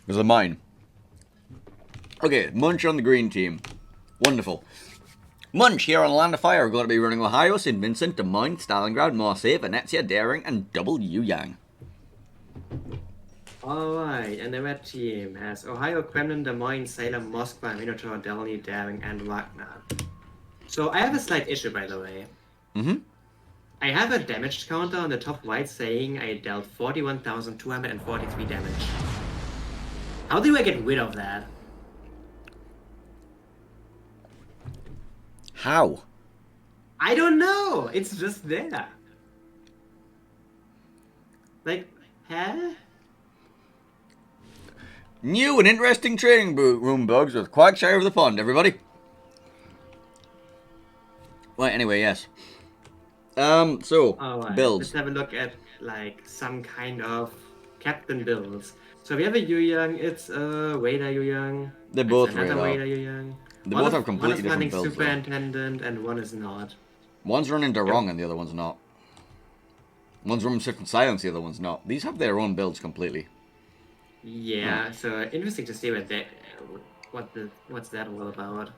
Because they're mine. Okay, Munch on the green team. Wonderful. Munch here on Land of Fire are going to be running Ohio, St. Vincent, Des Moines, Stalingrad, Marseille, Venezia, Daring, and W Yang. Alright, and the red team has Ohio, Kremlin, Des Moines, Salem, Moscow, Minotaur, Delhi, Daring, and Wagner. So I have a slight issue, by the way. I have a damage counter on the top right saying I dealt 41,243 damage. How do I get rid of that? How? I don't know! It's just there. Like, huh? New and interesting training room bugs with Quagshire of the Pond, everybody. Right, anyway, yes. So, Alright, builds. let's have a look at, like, some kind of captain builds. So we have a Yu Yang, it's a Wader Yu Yang. They're both another radar. Wader Yu Yang. They both have completely one different is builds, running though. Superintendent and one is not. One's running Darong and the other one's not. One's running Swift and Silence, the other one's not. These have their own builds completely. Yeah, so interesting to see what's that all about.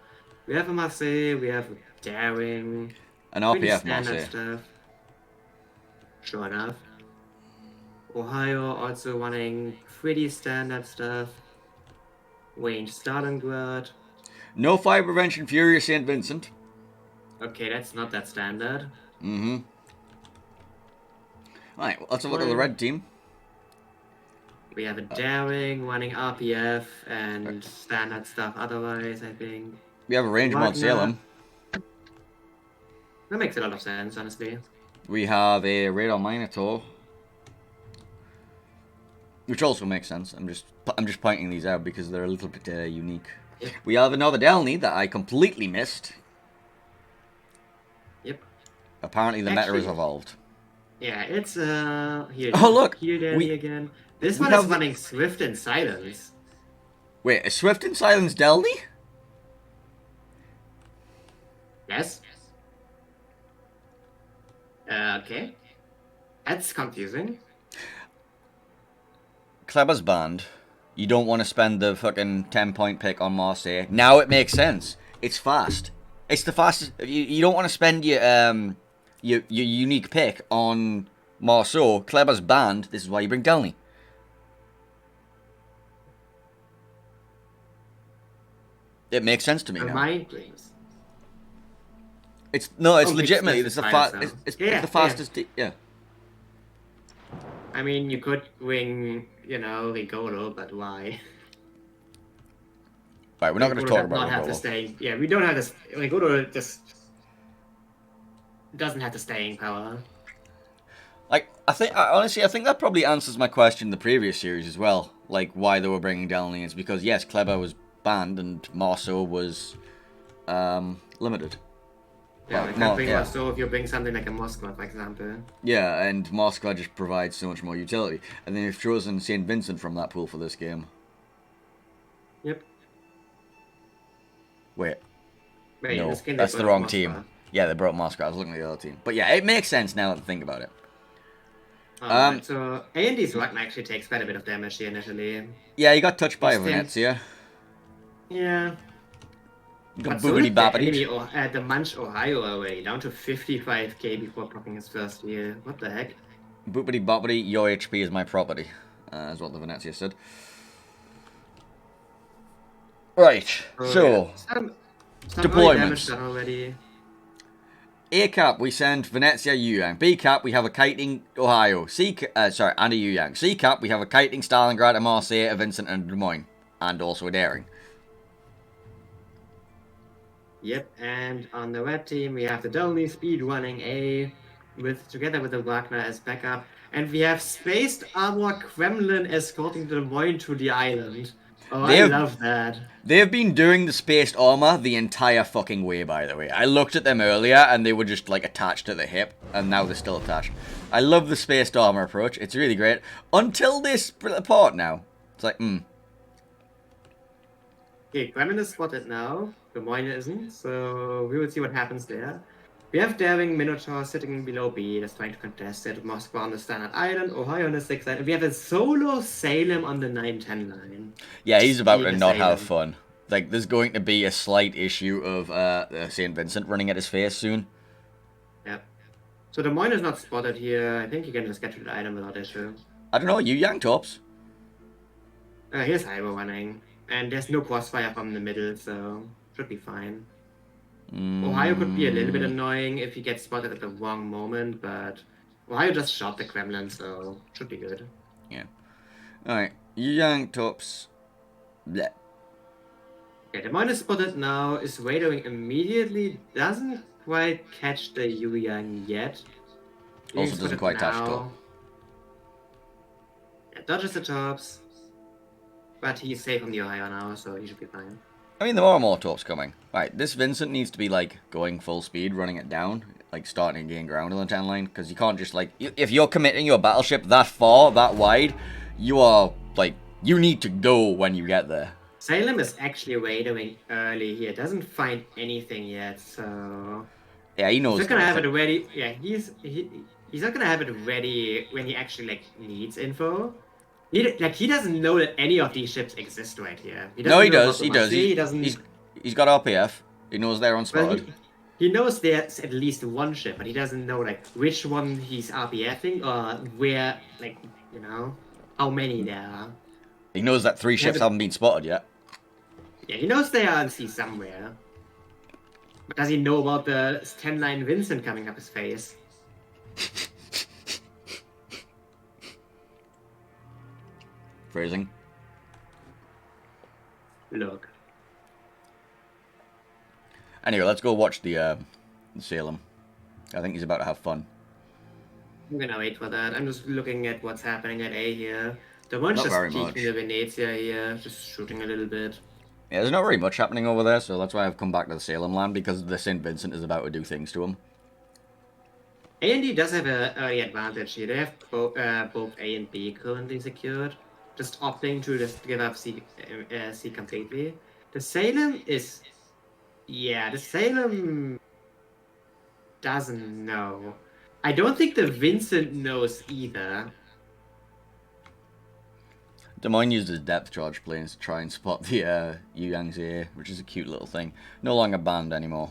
We have a Marseille, we have Daring, An pretty RPF standard Marseille. stuff. Sure enough. Ohio also running pretty standard stuff. Wayne Stalingrad. No fire prevention, Furious St. Vincent. Okay, that's not that standard. Right, well, let's have a look at the red team. We have a Daring running RPF and standard stuff otherwise, I think. We have a Range Mod Wagner. Salem. That makes a lot of sense, honestly. We have a Radar Minotaur. Which also makes sense. I'm just pointing these out because they're a little bit unique. Yep. We have another Delny that I completely missed. Yep. Apparently the meta has evolved. Yeah, it's here. Oh, look! Here Delny again. This we one is have- running Swift and Silence. Wait, a Swift and Silence Delny? Yes. Okay. That's confusing. Kleber's banned. You don't want to spend the fucking 10-point pick on Marseille. Now it makes sense. It's fast. It's the fastest. You don't want to spend your unique pick on Marceau. Kleber's banned. This is why you bring Delny. It makes sense to me now. Mind games. It's legitimately it's it's the fast, it's yeah, the fastest. Yeah. I mean, you could wing, Rigolo, but why? Right, we're not going to talk about have to Rigolo. stay. Yeah, we don't have to. Rigolo just doesn't have the staying power. Like, I think that probably answers my question in the previous series as well. Like, why they were bringing Delny is because, yes, Kleber was banned and Marceau was limited. Yeah, Well, you can't bring yeah. Marceau if you bring something like a Moskva, for example. Yeah, and Moscow just provides so much more utility. And then you've chosen St. Vincent from that pool for this game. Yep. Wait, Wait, no, this game that's they the brought wrong Moskva. team. Yeah, they brought Moscow. I was looking at the other team. But yeah, it makes sense now that I think about it. So A&D's Wagner actually takes quite a bit of damage here initially. Yeah, he got touched by He's Venezia. Yeah. You got But so boogity did the boppity. enemy at the Munch, Ohio already, down to 55k before blocking his first heal. What the heck? Boopity boppity, your HP is my property. Is what the Venezia said. Right, so Some deployments. damage done already. A cap, we send Venezia Yu Yang. B cap, we have a kiting Ohio. And a Yu Yang. C cap, we have a kiting Stalingrad, a Marseille, a Vincent, and a Des Moines. And also a Daring. Yep, and on the red team we have the Dolny speed running A together with the Wagner as backup, and we have Spaced Armor Kremlin escorting the Des Moines to the island. Oh, I love that. They've been doing the spaced armor the entire fucking way, by the way. I looked at them earlier and they were just like attached to the hip, and now they're still attached. I love the spaced armor approach. It's really great. Until they split apart now. It's like, Okay, Kremlin is spotted now. Des Moines isn't, so we will see what happens there. We have Daring Minotaur sitting below B, that's trying to contest it. Moskva on the standard island, Ohio on the 6th line. We have a solo Salem on the 9-10 line. Yeah, he's about to Being a not have Salem. fun. Like, there's going to be a slight issue of St. Vincent running at his face soon. Yep. So the Moine is not spotted here. I think you can just get to the item without issue. I don't know, you young tops. Here's Hybo running. And there's no crossfire from the middle, so should be fine. Ohio could be a little bit annoying if he gets spotted at the wrong moment, but Ohio just shot the Kremlin, so should be good. Yeah. Alright, you young tops. Bleh. Okay, the Moine is spotted now, is radioing immediately, doesn't quite catch the Yu Yang yet. Being Also doesn't spotted quite touch now. top. Yeah, dodges the tops. But he's safe on the Ohio now, so he should be fine. I mean, there are more tops coming. Right, this Vincent needs to be, like, going full speed, running it down. Like, starting to gain ground on the 10 line. Because you can't just, like... If you're committing your battleship that far, that wide, you are, like... You need to go when you get there. Salem is actually radioing early here. Doesn't find anything yet, so... Yeah, he knows. He's not gonna have it ready. Yeah, he's not gonna have it ready when he actually, like, needs info. He doesn't know that any of these ships exist right here. He does. He does. He's got RPF. He knows they're unspotted. Well, he knows there's at least one ship, but he doesn't know, like, which one he's RPFing or where, like, you know, how many there are. He knows that 3 ships haven't been spotted yet. Yeah, he knows they are on sea somewhere. But does he know about the 10-line Vincent coming up his face? Phrasing. Look. Anyway, let's go watch the Salem. I think he's about to have fun. I'm gonna wait for that. I'm just looking at what's happening at A here. The one's Not just very peeking much. the Venezia here, just shooting a little bit. Yeah, there's not very much happening over there, so that's why I've come back to the Salem land, because the St. Vincent is about to do things to him. A&D does have an early advantage here. They have both A and B currently secured. Just opting to just give up C completely. The Salem is... Yeah, the Salem doesn't know. I don't think the Vincent knows either. Des Moines used his depth charge planes to try and spot the Yu Yangtze, which is a cute little thing. No longer banned anymore.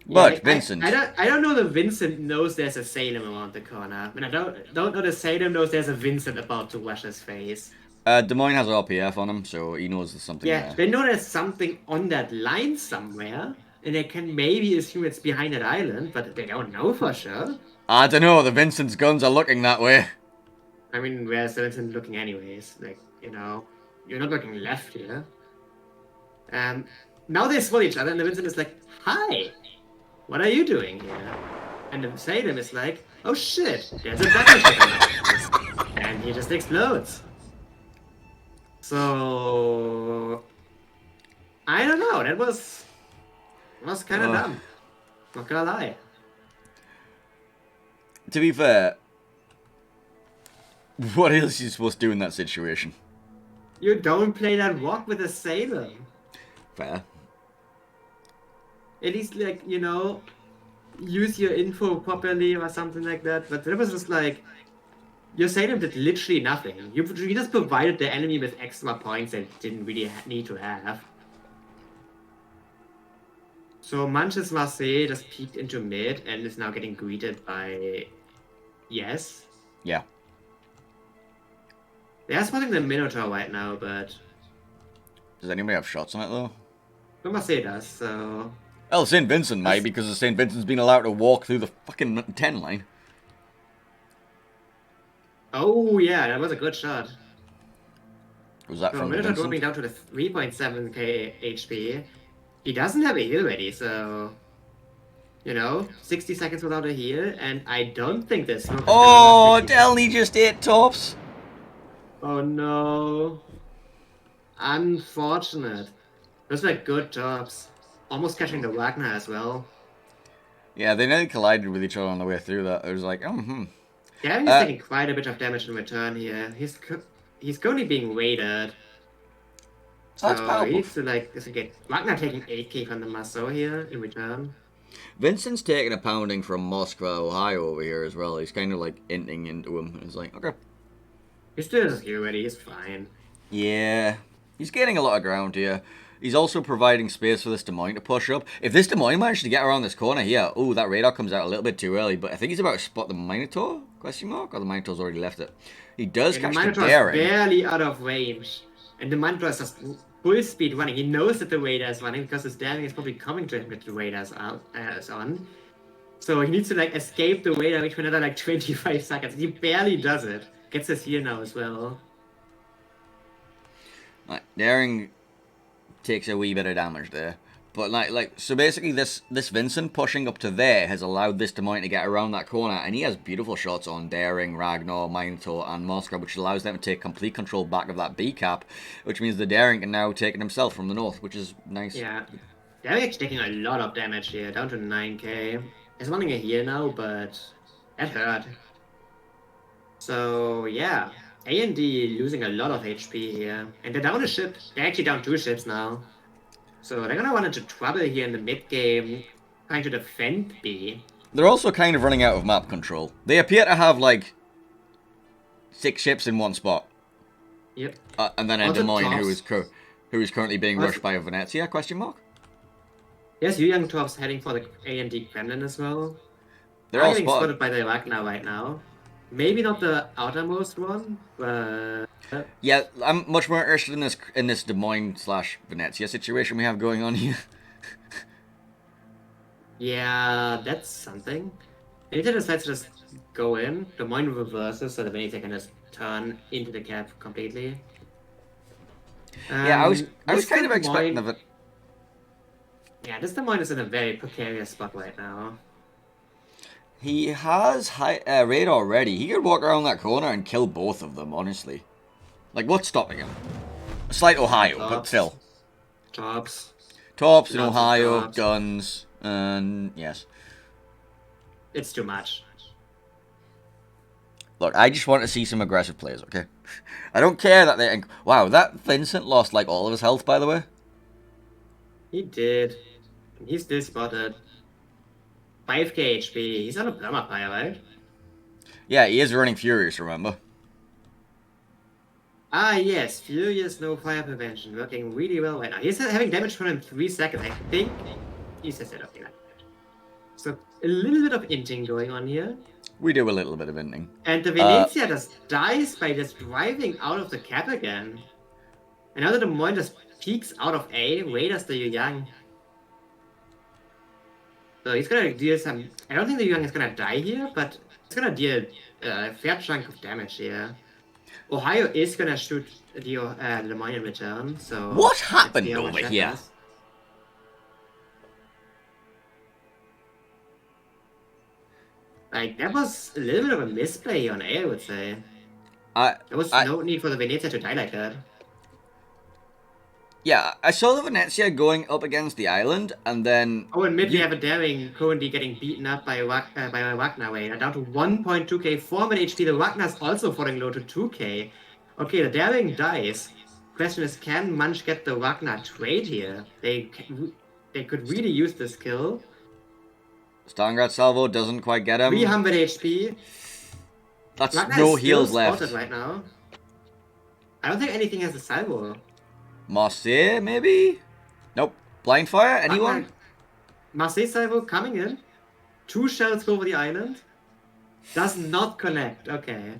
But Yeah, Vincent... I don't know the Vincent knows there's a Salem around the corner. And I don't know the Salem knows there's a Vincent about to wash his face. Des Moines has RPF on him, so he knows there's something Yeah, there. they know there's something on that line somewhere. And they can maybe assume it's behind that island, but they don't know for sure. I don't know, the Vincent's guns are looking that way. I mean, where's the Vincent looking anyways? Like, you know, you're not looking left here. Now they spot each other and the Vincent is like, hi, what are you doing here? And the Salem is like, oh shit, there's a battleship. And he just explodes. So... I don't know, that was kind of dumb. Not gonna lie. To be fair, what else are you supposed to do in that situation? You don't play that walk with a Salem. Fair. At least, like, you know, use your info properly or something like that. But that was just like, your Salem did literally nothing. You just provided the enemy with extra points they didn't really need to have. So Munch's Marseille just peeked into mid and is now getting greeted by yes. Yeah. They're spotting the Minotaur right now, but Does anybody have shots on it, though? Marseille does, so... Well, St. Vincent might, because the St. Vincent's been allowed to walk through the fucking 10 line. Oh yeah, that was a good shot. Was that So from the Minotaur Vincent? dropping down to the 3.7k HP. He doesn't have a heal ready, so... You know, 60 seconds without a heal, and I don't think this... Oh, Delny just ate tops! Oh no. Unfortunate. Those were good jobs. Almost catching the Wagner as well. Yeah, they nearly collided with each other on the way through that. It was like, Gavin is taking quite a bit of damage in return here. He's currently being raided. So That's powerful. he needs to, like, get Wagner taking 8k from the Maso here in return. Vincent's taking a pounding from Moscow, Ohio over here as well. He's kind of like inting into him. He's like, okay. He's still just here already, he's fine. Yeah. He's gaining a lot of ground here. He's also providing space for this Des Moines to push up. If this Des Moines managed to get around this corner here, oh, that radar comes out a little bit too early, but I think he's about to spot the Minotaur? Question mark? Or the Minotaur's already left it. He does catch the Minotaur daring. is barely out of range. And the Minotaur is just full speed running. He knows that the radar is running because his daring is probably coming to him with the radar is on. So he needs to like escape the radar which for another like 25 seconds. He barely does it. Gets his heal now as well. Right, daring takes a wee bit of damage there. But so basically this Vincent pushing up to there has allowed this Des Moines to get around that corner, and he has beautiful shots on Daring, Ragnar, Minotaur, and Moscow, which allows them to take complete control back of that B cap, which means the Daring can now take it himself from the north, which is nice. Yeah. Daring is taking a lot of damage here, down to 9k. He's running a heal now, but that hurt. So yeah. A&D losing a lot of HP here. And they're down a ship. They're actually down 2 ships now. So they're gonna run into trouble here in the mid-game, trying to defend B. They're also kind of running out of map control. They appear to have, like, 6 ships in one spot. Yep. And then a Des Moines who is currently being rushed by a Venezia, question mark? Yes, Young Torps heading for the A&D Kremlin as well. They're all getting spotted by the Ragnar right now. Maybe not the outermost one, but... Yeah, I'm much more interested in this Des Moines / Venezia situation we have going on here. Yeah, that's something. Venezia decides to just go in, Des Moines reverses, so the Venezia can just turn into the cap completely. Yeah, I was kind of expecting of it. Yeah, this Des Moines is in a very precarious spot right now. He has raid already. He could walk around that corner and kill both of them, honestly. Like, what's stopping him? A slight Ohio, but still. Tops in Ohio, guns, and yes. It's too much. Look, I just want to see some aggressive players, okay? I don't care that they... Wow, that Vincent lost, like, all of his health, by the way. He did. He's still spotted. 5k HP. He's on a permafire, right? Yeah, he is running Furious, remember? Ah, yes. Furious, no fire prevention. Working really well right now. He's having damage for in 3 seconds. I think he's just okay. So, a little bit of inting going on here. We do a little bit of inting. And the Venezia just dies by just driving out of the cap again. And now the Des Moines just peeks out of A, Raiders the Yang. So he's gonna deal some... I don't think the Yang is gonna die here, but he's gonna deal a fair chunk of damage here. Ohio is gonna shoot the Des Moines in return, so... What happened over here? Like, that was a little bit of a misplay on A, I would say. There was no need for the Venezia to die like that. Yeah, I saw the Venezia going up against the island, and then... Oh, and mid we have a Daring currently getting beaten up by Ragnar Wayne. Down to 1.2k, 4 minute HP. The Ragnar's also falling low to 2k. Okay, the Daring dies. Question is, can Munch get the Ragnar trade here? They could really use this kill. Stalingrad Salvo doesn't quite get him. 300 HP. That's Ragnar no is heals still left. spotted right now. I don't think anything has a salvo. Marseille, maybe? Nope. Blind fire? Anyone? Marseille salvo coming in. 2 shells go over the island. Does not connect. Okay.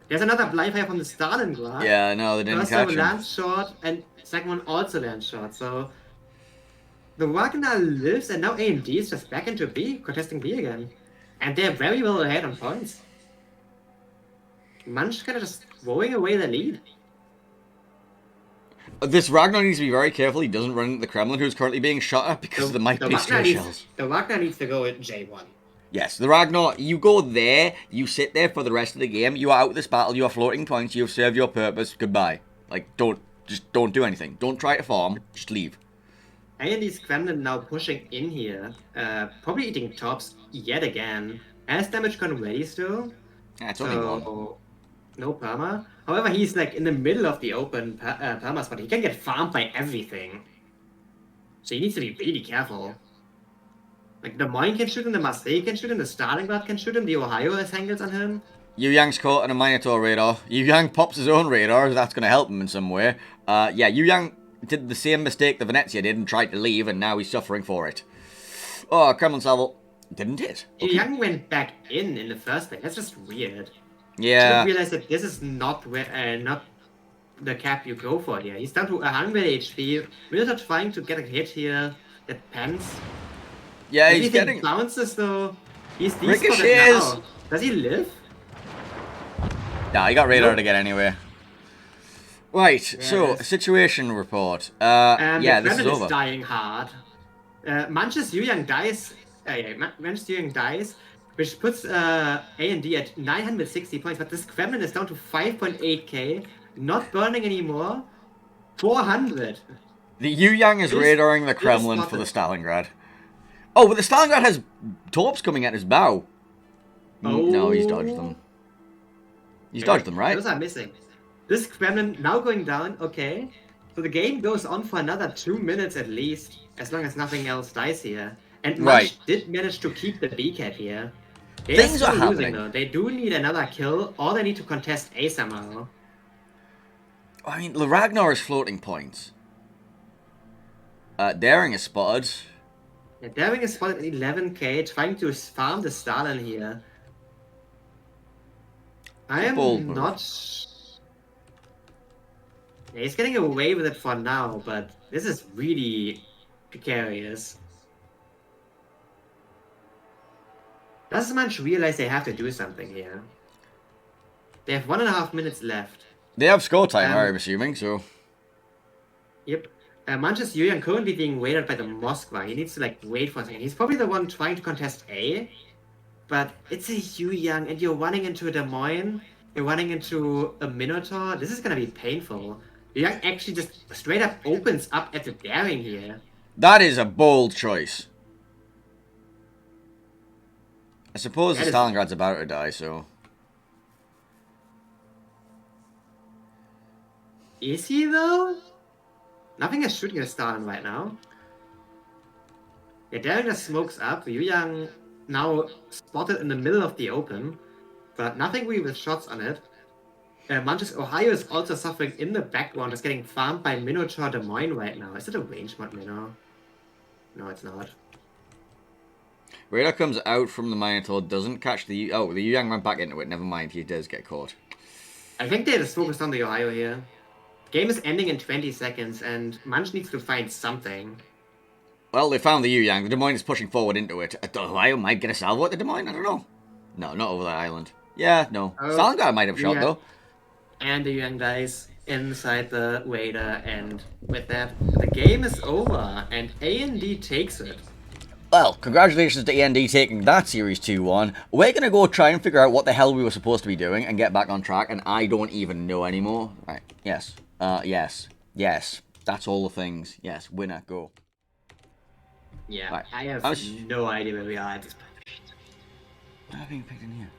There's another blind fire from the Stalingrad. Yeah, no, they didn't First catch one him. lands short, and second one also lands short. So the Ragnar lives, and now AMD is just back into B, contesting B again. And they're very well ahead on points. Munch kind of just throwing away the lead. This Ragnar needs to be very careful he doesn't run into the Kremlin, who's currently being shot at because there might be stray shells. The Ragnar needs to go at J1. Yes, the Ragnar, you go there, you sit there for the rest of the game, you are out of this battle, you are floating points, you have served your purpose, goodbye. Like, don't do anything. Don't try to farm, just leave. A&D's Kremlin now pushing in here, probably eating tops yet again. Has damage gone ready still? Yeah, it's only one. No perma. However, he's like in the middle of the open perma spot. He can get farmed by everything. So he needs to be really careful. Like, the Moines can shoot him, the Marseille can shoot him, the Stalingrad can shoot him, the Ohio has angles on him. Yu Yang's caught on a Minotaur radar. Yu Yang pops his own radar, that's going to help him in some way. Yeah, Yu Yang did the same mistake the Venezia did and tried to leave, and now he's suffering for it. Oh, Kremlin salvo didn't hit. Yu Yang went back in the first place. That's just weird. Yeah. You realize that this is not the cap you go for here. He's down to 100 HP. Minotaur trying to get a hit here. That pens. Yeah, he's getting bounces though. He's ricochets. Now. Does he live? Nah, he got radar to get anyway. Right, Yes. so situation report. Yeah, this is over. Is dying hard. Munch's Yu Yang dies. Munch's Yu Yang dies, which puts A&D at 960 points. But this Kremlin is down to 5.8k, not burning anymore. 400. The Yu Yang is radaring the Kremlin for the Stalingrad. Oh, but the Stalingrad has torps coming at his bow. Oh. No, he's dodged them. He's dodged them, right? Those are missing. This Kremlin now going down, okay. So the game goes on for another 2 minutes at least, as long as nothing else dies here. And Munch did manage to keep the B cap here. Things are happening. Though. They do need another kill, or they need to contest A somehow. I mean, the Ragnar is floating points. Daring is spotted. Yeah, Daring is spotted at 11k, trying to farm the Stalin here. I am not... Yeah, he's getting away with it for now, but this is really precarious. Does Munch realize they have to do something here? They have 1.5 minutes left. They have score time, I'm assuming, so... Yep. Munch's Yu Yang currently being waited by the Moskva. He needs to, like, wait for a second. He's probably the one trying to contest A, but it's a Yu Yang, and you're running into a Des Moines, you're running into a Minotaur. This is gonna be painful. Yu Yang actually just straight up opens up at the Daring here. That is a bold choice. I suppose the Stalingrad's about to die, so... Is he, though? Nothing is shooting at Stalin right now. Yeah, Daring just smokes up. Yu Yang now spotted in the middle of the open, but nothing really with shots on it. Munch's Ohio is also suffering in the background, just getting farmed by Minotaur Des Moines right now. Is it a range mod Minnow? No, it's not. Radar comes out from the Minotaur, doesn't catch the... Oh, the Yu Yang went back into it. Never mind, he does get caught. I think they just focused on the Ohio here. Game is ending in 20 seconds, and Munch needs to find something. Well, they found the Yu Yang. The Des Moines is pushing forward into it. The Ohio might get a salvo at the Des Moines, I don't know. No, not over that island. Yeah, no. Stalingrad might have shot, though. And the Yu Yang dies inside the radar, and with that, the game is over, and A&D takes it. Well, congratulations to A&D taking that series 2-1. We're going to go try and figure out what the hell we were supposed to be doing and get back on track, and I don't even know anymore. Right, yes. Yes. That's all the things. Yes, winner, go. Yeah, right. I have no idea where we are at this point. What are being picked in here?